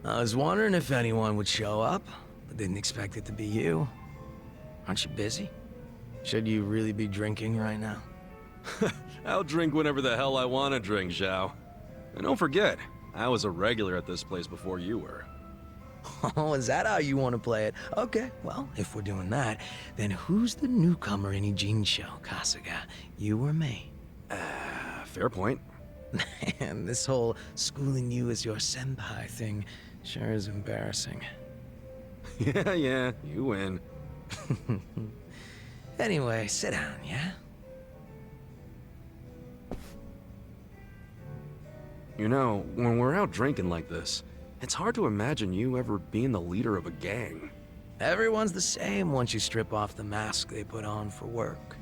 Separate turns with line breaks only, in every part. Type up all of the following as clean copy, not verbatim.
I was wondering if anyone would show up, but didn't expect it to be you. Aren't you busy? Should you really be drinking right now?
I'll drink whenever the hell I want to drink, Zhao. And don't forget, I was a regular at this place before you were.
Oh, is that how you want to play it? Okay, well, if we're doing that, then who's the newcomer in Ijin show, Kasuga? You or me?
Fair point.
Man, this whole schooling you as your senpai thing sure is embarrassing.
Yeah, you win.
Anyway, sit down, yeah?
You know, when we're out drinking like this, it's hard to imagine you ever being the leader of a gang.
Everyone's the same once you strip off the mask they put on for work.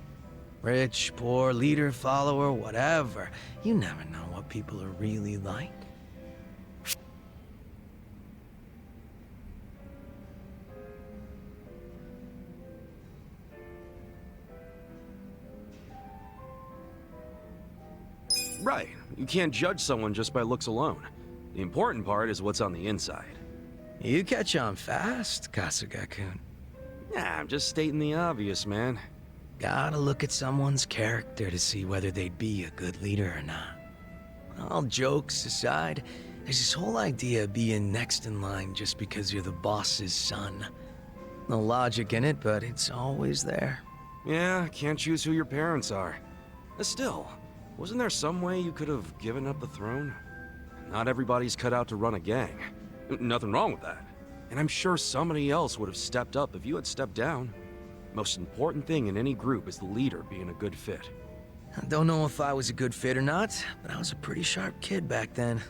Rich, poor, leader, follower, whatever. You never know what people are really like.
Right, you can't judge someone just by looks alone. The important part is what's on the inside.
You catch on fast, Kasuga-kun.
Nah, I'm just stating the obvious, man.
Gotta look at someone's character to see whether they'd be a good leader or not. All jokes aside, there's this whole idea of being next in line just because you're the boss's son. No logic in it, but it's always there.
Yeah, can't choose who your parents are. Still, wasn't there some way you could have given up the throne? Not everybody's cut out to run a gang. Nothing wrong with that. And I'm sure somebody else would have stepped up if you had stepped down. Most important thing in any group is the leader being a good fit.
I don't know if I was a good fit or not, but I was a pretty sharp kid back then.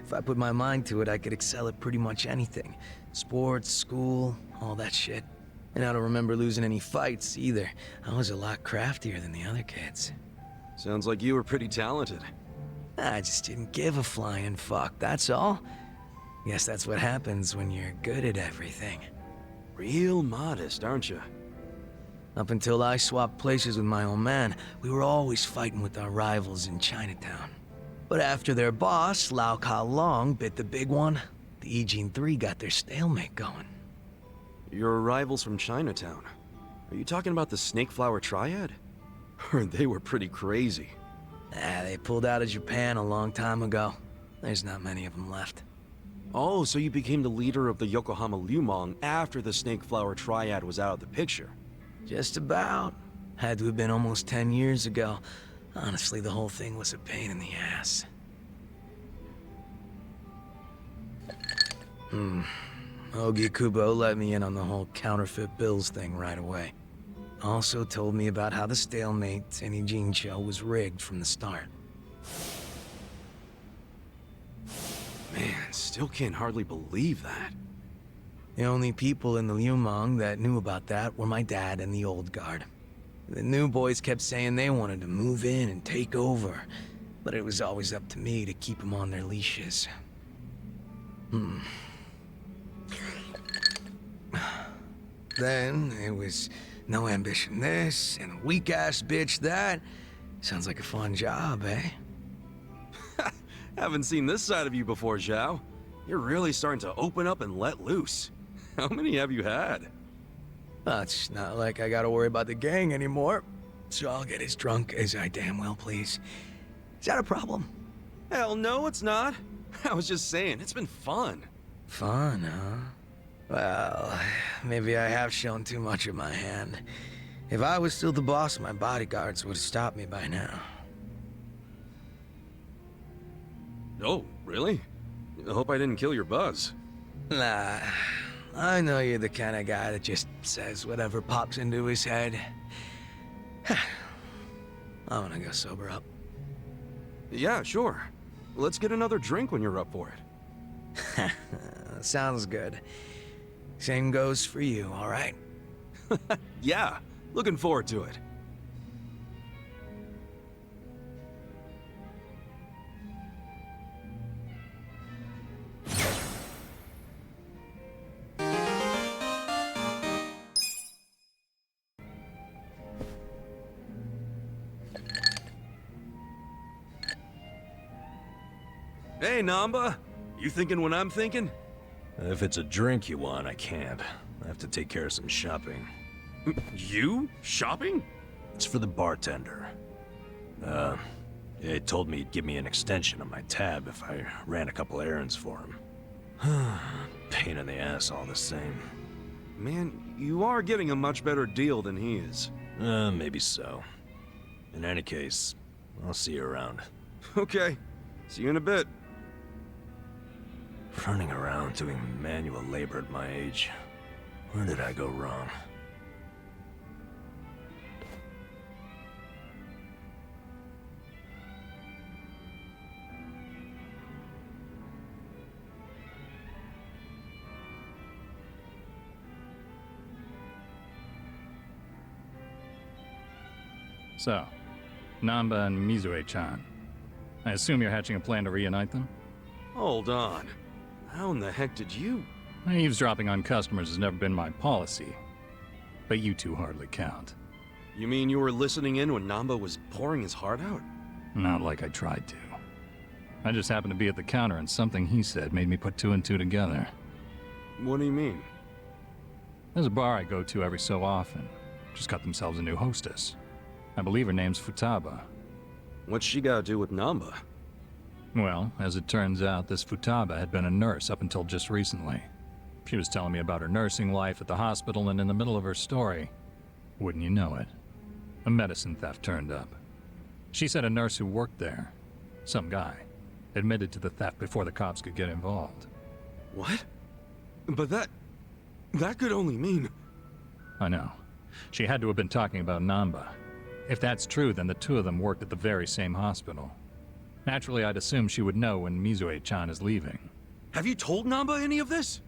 If I put my mind to it, I could excel at pretty much anything. Sports, school, all that shit. And I don't remember losing any fights either. I was a lot craftier than the other kids.
Sounds like you were pretty talented.
I just didn't give a flying fuck, that's all. Guess that's what happens when you're good at everything.
Real modest, aren't you?
Up until I swapped places with my old man, we were always fighting with our rivals in Chinatown. But after their boss, Lau Ka Long, bit the big one, the Ijin 3 got their stalemate going.
Your rivals from Chinatown. Are you talking about the Snake Flower Triad? They were pretty crazy.
They pulled out of Japan a long time ago. There's not many of them left.
Oh, so you became the leader of the Yokohama Lumong after the Snake Flower Triad was out of the picture?
Just about. Had to have been almost 10 years ago. Honestly, the whole thing was a pain in the ass. Ogi Kubo let me in on the whole counterfeit bills thing right away. Also told me about how the stalemate in Ijin show was rigged from the start.
Man, still can't hardly believe that.
The only people in the Lumong that knew about that were my dad and the old guard. The new boys kept saying they wanted to move in and take over, but it was always up to me to keep them on their leashes. Then it was no ambition this, and a weak-ass bitch that. Sounds like a fun job, eh?
Haven't seen this side of you before, Zhao. You're really starting to open up and let loose. How many have you had?
Well, it's not like I gotta worry about the gang anymore, so I'll get as drunk as I damn well please. Is that a problem?
Hell no, it's not. I was just saying, it's been fun.
Fun, huh? Well, maybe I have shown too much of my hand. If I was still the boss, my bodyguards would have stopped me by now.
Oh, really? I hope I didn't kill your buzz.
Nah, I know you're the kind of guy that just says whatever pops into his head. I wanna go sober up.
Yeah, sure. Let's get another drink when you're up for it.
Sounds good. Same goes for you, all right?
Yeah, looking forward to it. Hey, Namba. You thinking what I'm thinking?
If it's a drink you want, I can't. I have to take care of some shopping.
You? Shopping?
It's for the bartender. He told me he'd give me an extension on my tab if I ran a couple errands for him. Pain in the ass all the same.
Man, you are getting a much better deal than he is.
Maybe so. In any case, I'll see you around.
Okay. See you in a bit.
Running around doing manual labor at my age. Where did I go wrong?
So, Namba and Mizue-chan. I assume you're hatching a plan to reunite them?
Hold on. How in the heck did you...
Eavesdropping on customers has never been my policy. But you two hardly count.
You mean you were listening in when Namba was pouring his heart out?
Not like I tried to. I just happened to be at the counter and something he said made me put two and two together.
What do you mean?
There's a bar I go to every so often. Just got themselves a new hostess. I believe her name's Futaba.
What's she got to do with Namba?
Well, as it turns out, this Futaba had been a nurse up until just recently. She was telling me about her nursing life at the hospital, and in the middle of her story, wouldn't you know it, a medicine theft turned up. She said a nurse who worked there, some guy, admitted to the theft before the cops could get involved.
What? But that could only mean...
I know. She had to have been talking about Namba. If that's true, then the two of them worked at the very same hospital. Naturally, I'd assume she would know when Mizue-chan is leaving.
Have you told Namba any of this?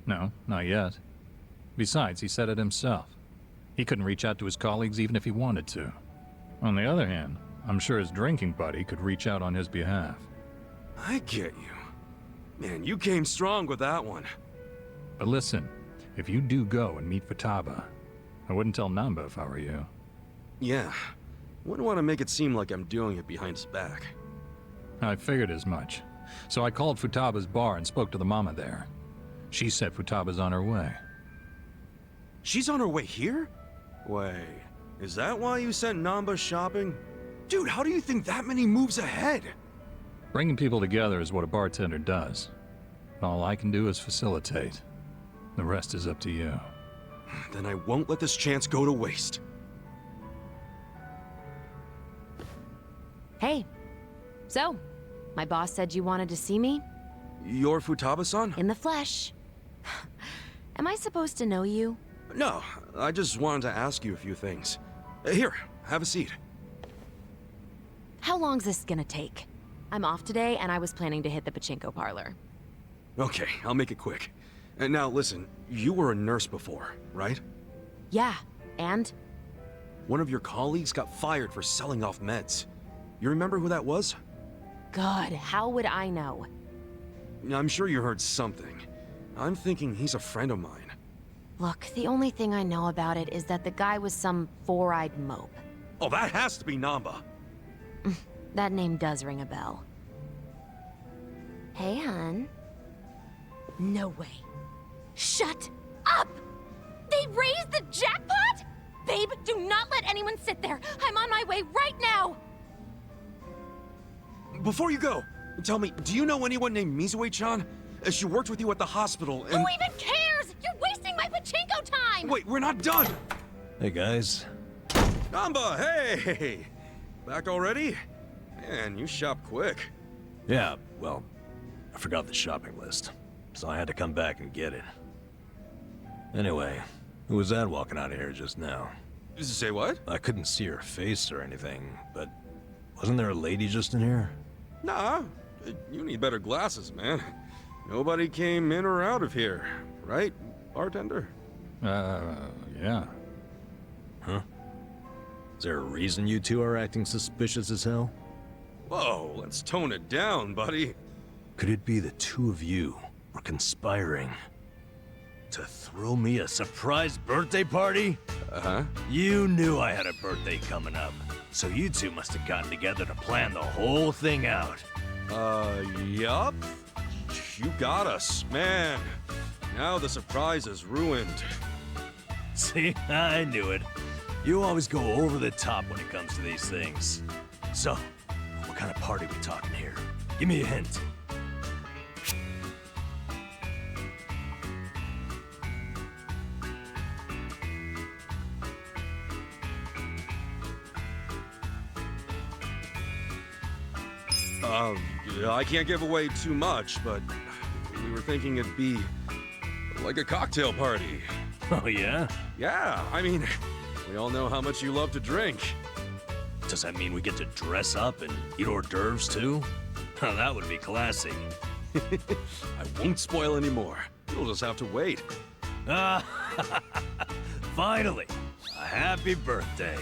No, not yet. Besides, he said it himself. He couldn't reach out to his colleagues even if he wanted to. On the other hand, I'm sure his drinking buddy could reach out on his behalf.
I get you. Man, you came strong with that one.
But listen, if you do go and meet Futaba, I wouldn't tell Namba if I were you.
Yeah. Wouldn't want to make it seem like I'm doing it behind his back.
I figured as much. So I called Futaba's bar and spoke to the mama there. She said Futaba's on her way.
She's on her way here? Wait, is that why you sent Namba shopping? Dude, how do you think that many moves ahead?
Bringing people together is what a bartender does. All I can do is facilitate. The rest is up to you.
Then I won't let this chance go to waste.
Hey. So, my boss said you wanted to see me?
You're Futaba-san?
In the flesh. Am I supposed to know you?
No, I just wanted to ask you a few things. Here, have a seat.
How long's this gonna take? I'm off today, and I was planning to hit the pachinko parlor.
Okay, I'll make it quick. And now listen, you were a nurse before, right?
Yeah, and?
One of your colleagues got fired for selling off meds. You remember who that was?
God, how would I know?
I'm sure you heard something. I'm thinking he's a friend of mine.
Look, the only thing I know about it is that the guy was some four-eyed mope.
Oh, that has to be Namba.
That name does ring a bell. Hey, hun. No way. Shut up! They raised the jackpot?! Babe, do not let anyone sit there! I'm on my way right now!
Before you go, tell me, do you know anyone named Mizue-chan? She worked with you at the hospital and...
Who even cares?! You're wasting my pachinko time!
Wait, we're not done!
Hey guys.
Namba, hey! Back already? Man, you shop quick.
Yeah, well, I forgot the shopping list, so I had to come back and get it. Anyway, who was that walking out of here just now?
Say what?
I couldn't see her face or anything, but wasn't there a lady just in here?
Nah, you need better glasses, man. Nobody came in or out of here, right, bartender?
Yeah.
Huh? Is there a reason you two are acting suspicious as hell?
Whoa, let's tone it down, buddy.
Could it be the two of you were conspiring to throw me a surprise birthday party?
Uh-huh.
You knew I had a birthday coming up, so you two must have gotten together to plan the whole thing out.
Yup. You got us, man. Now the surprise is ruined.
See, I knew it. You always go over the top when it comes to these things. So, what kind of party we talking here? Give me a hint.
I can't give away too much, but we were thinking it'd be like a cocktail party.
Oh, yeah?
Yeah, I mean, we all know how much you love to drink.
Does that mean we get to dress up and eat hors d'oeuvres too? Oh, that would be classy.
I won't spoil any more. You'll just have to wait.
Ah, finally, a happy birthday.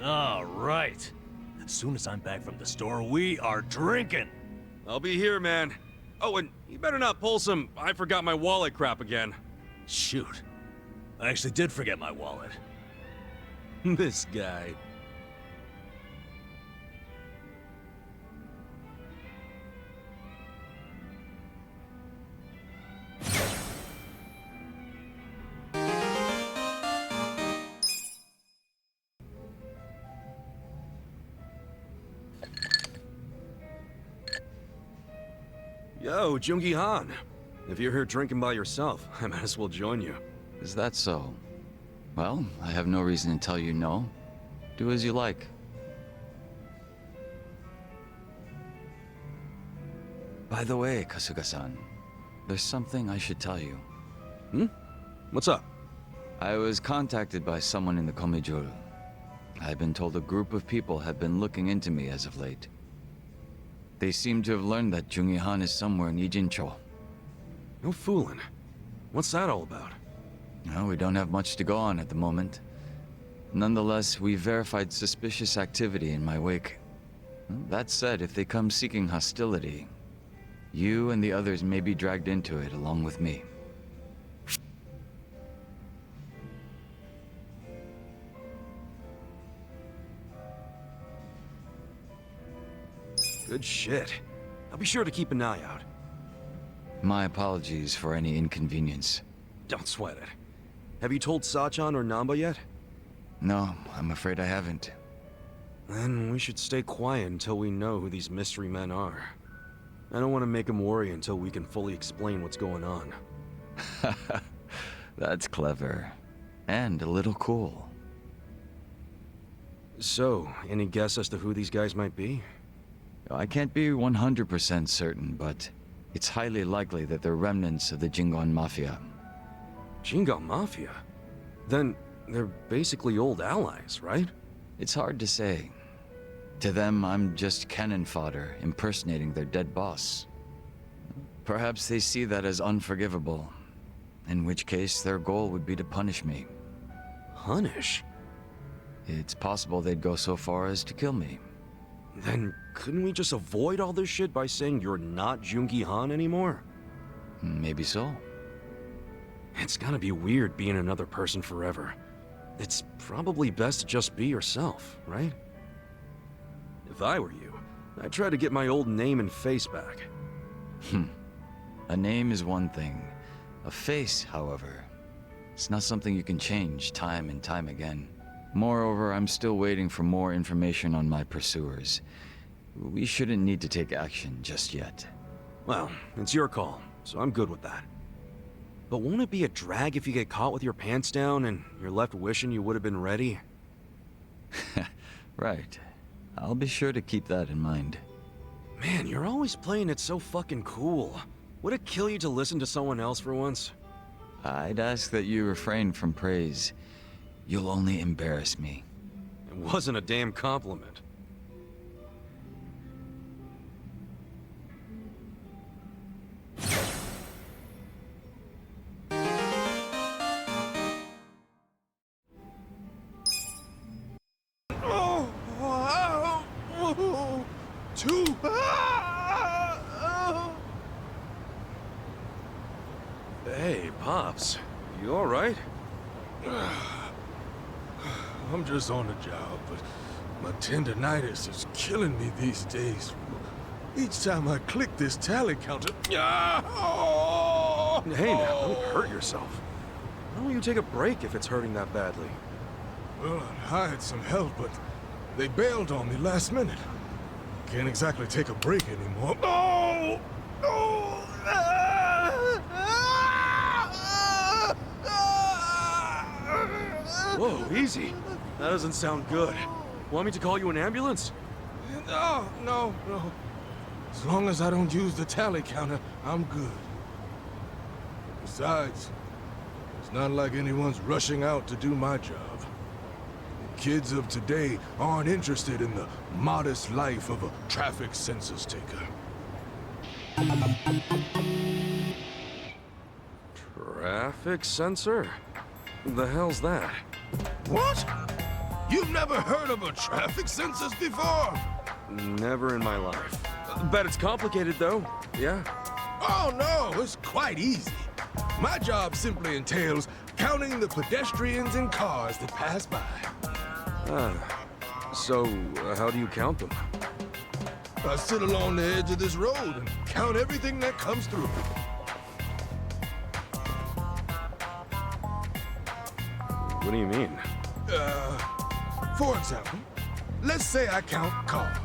All right. As soon as I'm back from the store, we are drinking.
I'll be here, man. Oh, and you better not pull some I forgot my wallet crap again.
Shoot. I actually did forget my wallet.
This guy. Yo, Jungi Han. If you're here drinking by yourself, I might as well join you.
Is that so? Well, I have no reason to tell you no. Do as you like. By the way, Kasuga-san, there's something I should tell you.
What's up?
I was contacted by someone in the Komijuru. I've been told a group of people have been looking into me as of late. They seem to have learned that Jungi Han is somewhere in Ijincho.
No fooling. What's that all about?
No, we don't have much to go on at the moment. Nonetheless, we verified suspicious activity in my wake. That said, if they come seeking hostility, you and the others may be dragged into it along with me.
Good shit. I'll be sure to keep an eye out.
My apologies for any inconvenience.
Don't sweat it. Have you told Sachan or Namba yet?
No, I'm afraid I haven't.
Then we should stay quiet until we know who these mystery men are. I don't want to make them worry until we can fully explain what's going on.
That's clever. And a little cool.
So, any guess as to who these guys might be?
I can't be 100% certain, but it's highly likely that they're remnants of the Jingon Mafia.
Jingon Mafia? Then they're basically old allies, right?
It's hard to say. To them, I'm just cannon fodder, impersonating their dead boss. Perhaps they see that as unforgivable, in which case their goal would be to punish me.
Punish?
It's possible they'd go so far as to kill me.
Then couldn't we just avoid all this shit by saying you're not Jungi Han anymore?
Maybe so.
It's gotta be weird being another person forever. It's probably best to just be yourself, right? If I were you, I'd try to get my old name and face back.
A name is one thing. A face, however, it's not something you can change time and time again. Moreover, I'm still waiting for more information on my pursuers. We shouldn't need to take action just yet.
Well, it's your call, so I'm good with that. But won't it be a drag if you get caught with your pants down and you're left wishing you would have been ready?
Right. I'll be sure to keep that in mind.
Man, you're always playing it so fucking cool. Would it kill you to listen to someone else for once?
I'd ask that you refrain from praise. You'll only embarrass me.
It wasn't a damn compliment. Pops, you alright?
I'm just on the job, but my tendinitis is killing me these days. Each time I click this tally counter...
Hey now, don't hurt yourself. Why don't you take a break if it's hurting that badly?
Well, I hired some help, but they bailed on me last minute. Can't exactly take a break anymore. Oh! Oh!
Whoa, easy. That doesn't sound good. Want me to call you an ambulance?
No, no, no. As long as I don't use the tally counter, I'm good. Besides, it's not like anyone's rushing out to do my job. The kids of today aren't interested in the modest life of a traffic census taker.
Traffic sensor? The hell's that?
What? You've never heard of a traffic census before?
Never in my life. Bet it's complicated, though. Yeah?
Oh, no, it's quite easy. My job simply entails counting the pedestrians and cars that pass by.
So, how do you count them?
I sit along the edge of this road and count everything that comes through.
What do you mean?
For example, let's say I count cars.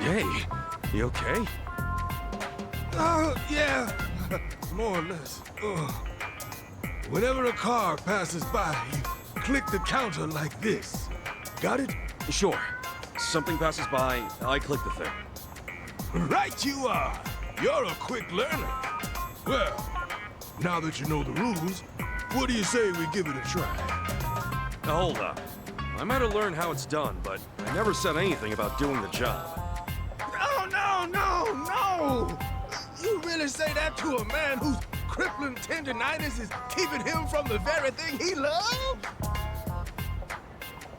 Hey, you okay?
Yeah, more or less. Whenever a car passes by, you click the counter like this. Got it?
Sure. Something passes by, I click the thing.
Right you are. You're a quick learner. Well, now that you know the rules, what do you say we give it a try?
Now, hold up. I might have learned how it's done, but I never said anything about doing the job.
No! You really say that to a man whose crippling tendinitis is keeping him from the very thing he loves?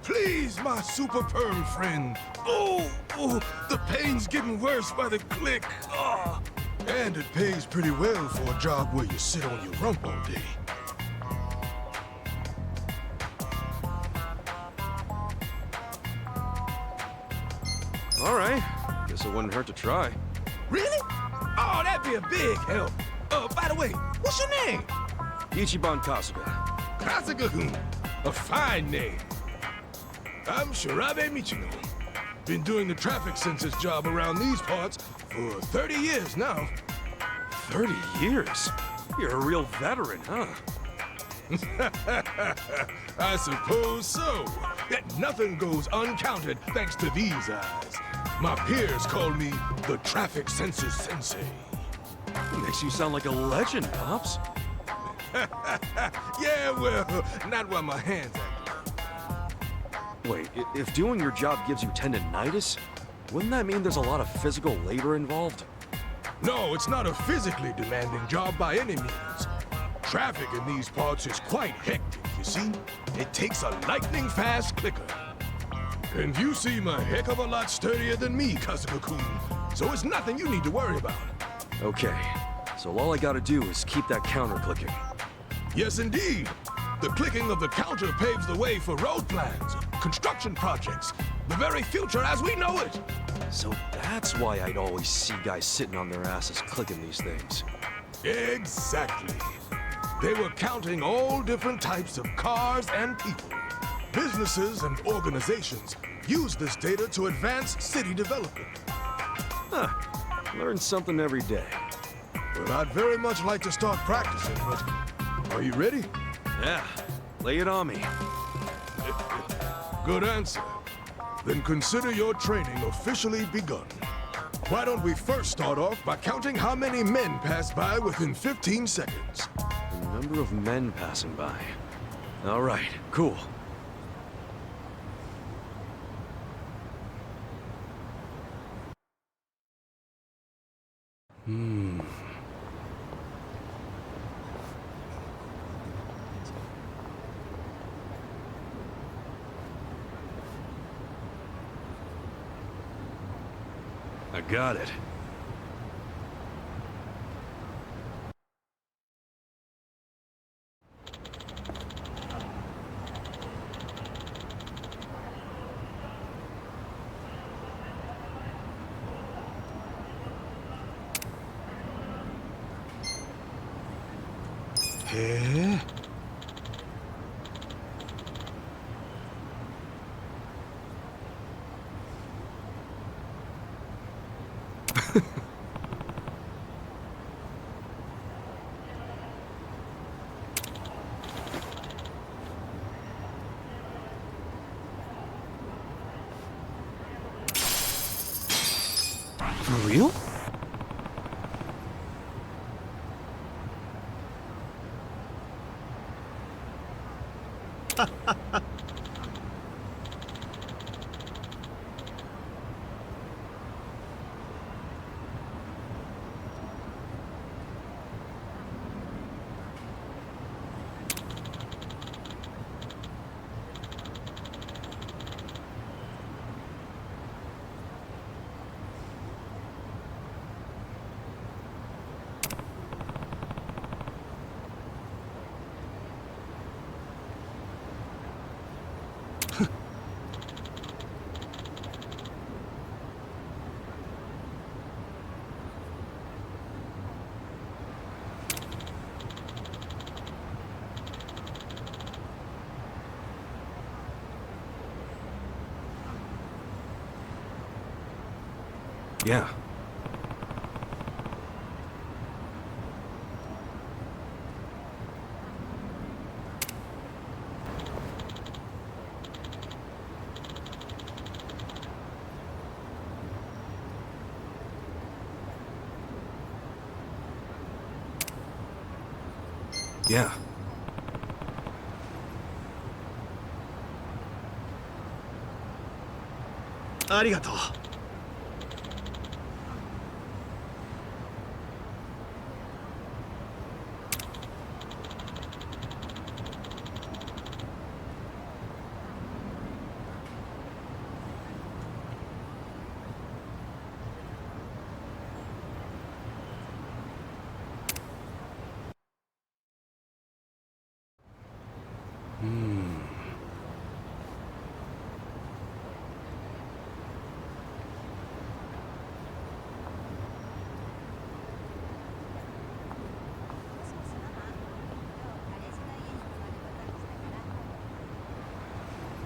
Please, my super perm friend. Oh, the pain's getting worse by the click. And it pays pretty well for a job where you sit on your rump all day.
All right. Guess it wouldn't hurt to try.
Really? Oh, that'd be a big help. By the way, what's your name?
Ichiban Kasuga.
Kasuga-kun. A fine name. I'm Shirabe Michino. Been doing the traffic census job around these parts for 30 years now.
30 years? You're a real veteran, huh?
I suppose so. Yet nothing goes uncounted thanks to these eyes. My peers call me the Traffic Census Sensei.
Makes you sound like a legend, Pops.
Yeah, well, not while my hands active.
Wait, if doing your job gives you tendinitis, wouldn't that mean there's a lot of physical labor involved?
No, it's not a physically demanding job by any means. Traffic in these parts is quite hectic, you see? It takes a lightning-fast clicker. And you seem a heck of a lot sturdier than me, Kasuga-kun, so it's nothing you need to worry about.
Okay, so all I gotta do is keep that counter clicking.
Yes, indeed. The clicking of the counter paves the way for road plans, construction projects, the very future as we know it.
So that's why I'd always see guys sitting on their asses clicking these things.
Exactly. They were counting all different types of cars and people. Businesses and organizations use this data to advance city development.
Huh. Learn something every day.
Well, I'd very much like to start practicing, but are you ready?
Yeah, lay it on me.
Good answer. Then consider your training officially begun. Why don't we first start off by counting how many men pass by within 15 seconds?
The number of men passing by. All right, cool. I got it. For real? Yeah. Yeah. Arigato.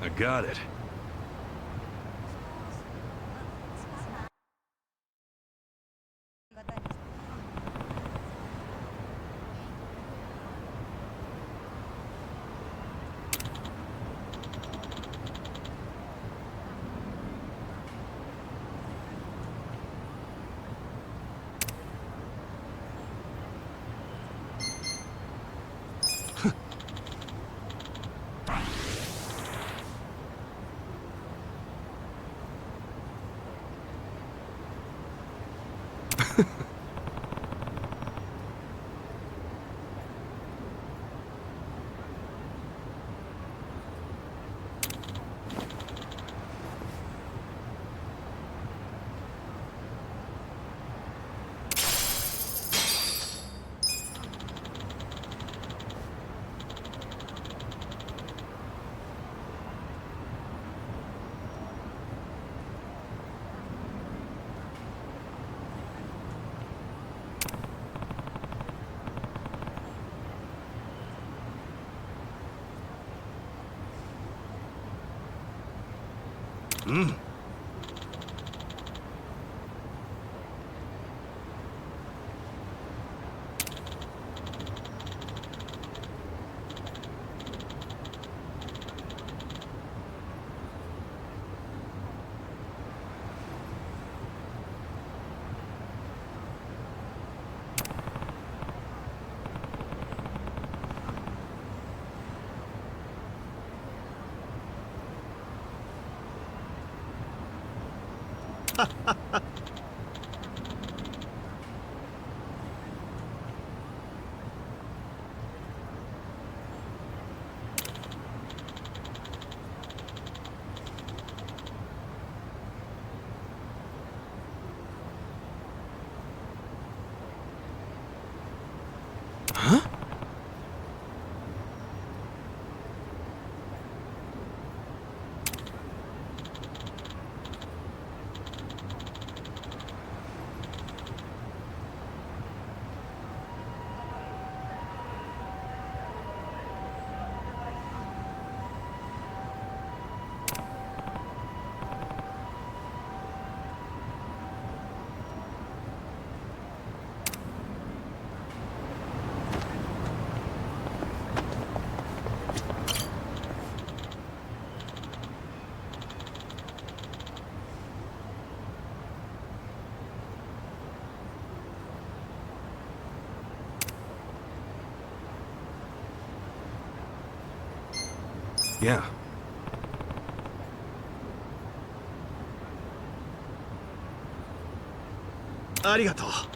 I got it. Yeah.
Arigato.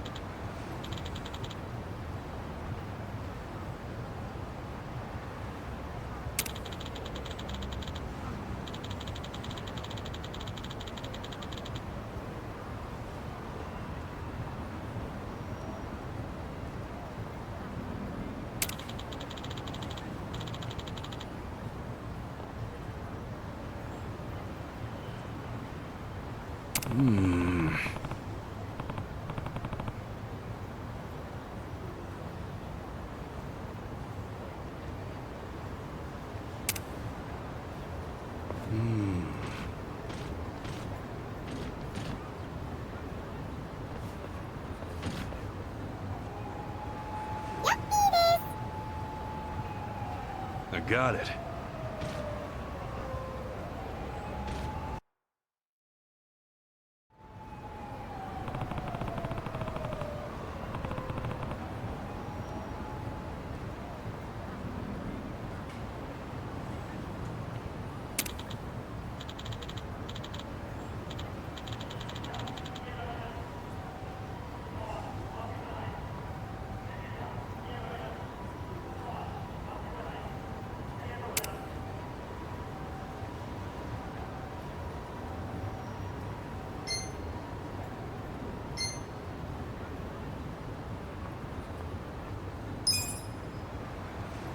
I got it.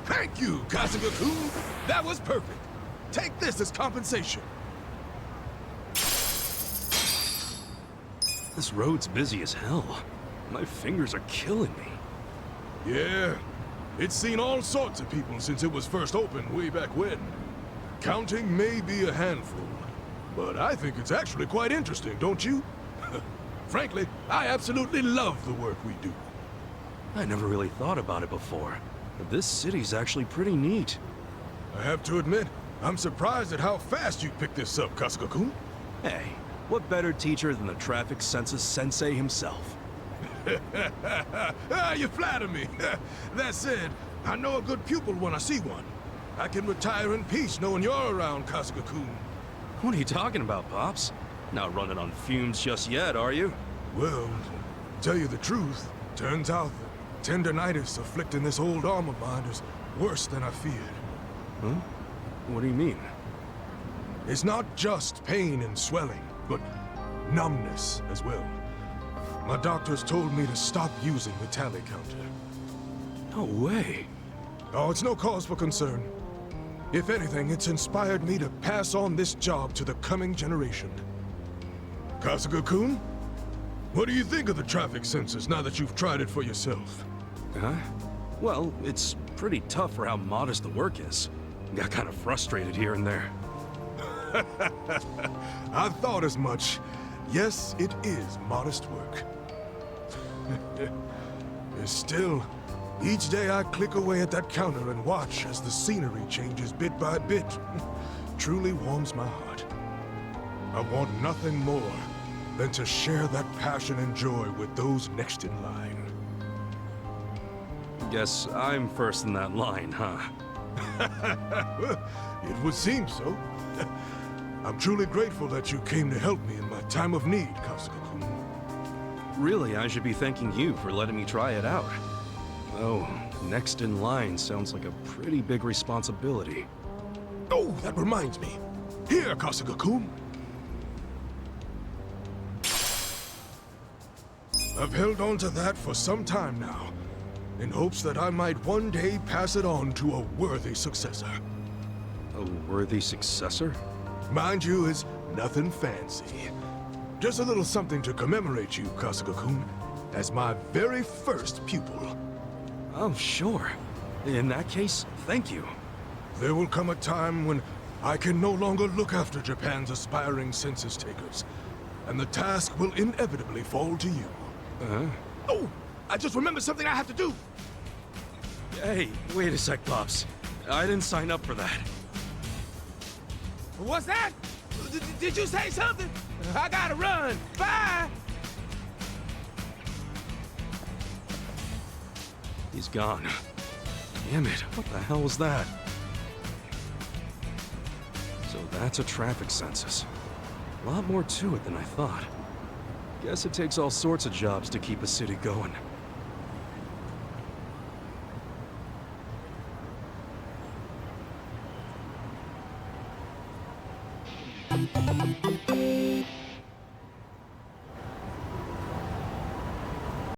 Thank you, Kasuga-kun. That was perfect. Take this as compensation.
This road's busy as hell. My fingers are killing me.
Yeah, it's seen all sorts of people since it was first opened way back when. Counting may be a handful, but I think it's actually quite interesting, don't you? Frankly, I absolutely love the work we do.
I never really thought about it before, but this city's actually pretty neat.
I have to admit, I'm surprised at how fast you picked this up, Kasuga-kun.
Hey, what better teacher than the traffic census sensei himself?
You flatter me. That said, I know a good pupil when I see one. I can retire in peace knowing you're around, Kasuga-kun.
What are you talking about, Pops? Not running on fumes just yet, are you?
Well, to tell you the truth, turns out the tendinitis afflicting this old arm of mine is worse than I feared.
Huh? What do you mean?
It's not just pain and swelling, but numbness as well. My doctors told me to stop using the tally counter.
No way.
Oh, it's no cause for concern. If anything, it's inspired me to pass on this job to the coming generation. Kasuga-kun, what do you think of the traffic census now that you've tried it for yourself?
Huh? Well, it's pretty tough for how modest the work is. Got kind of frustrated here and there.
I thought as much. Yes, it is modest work. Still, each day I click away at that counter and watch as the scenery changes bit by bit. Truly warms my heart. I want nothing more than to share that passion and joy with those next in line.
Guess I'm first in that line, huh?
It would seem so. I'm truly grateful that you came to help me in my time of need, Kasuga-kun.
Really, I should be thanking you for letting me try it out. Oh, next in line sounds like a pretty big responsibility.
Oh, that reminds me. Here, Kasuga-kun. I've held on to that for some time now, in hopes that I might one day pass it on to a worthy successor.
A worthy successor?
Mind you, it's nothing fancy. Just a little something to commemorate you, Kasuga-kun, as my very first pupil.
Oh, sure. In that case, thank you.
There will come a time when I can no longer look after Japan's aspiring census takers, and the task will inevitably fall to you.
Uh-huh.
Oh, I just remembered something I have to do.
Hey, wait a sec, Pops. I didn't sign up for that.
What's that? Did you say something? I gotta run. Bye.
He's gone. Damn it, what the hell was that? So that's a traffic census. A lot more to it than I thought. Guess it takes all sorts of jobs to keep a city going.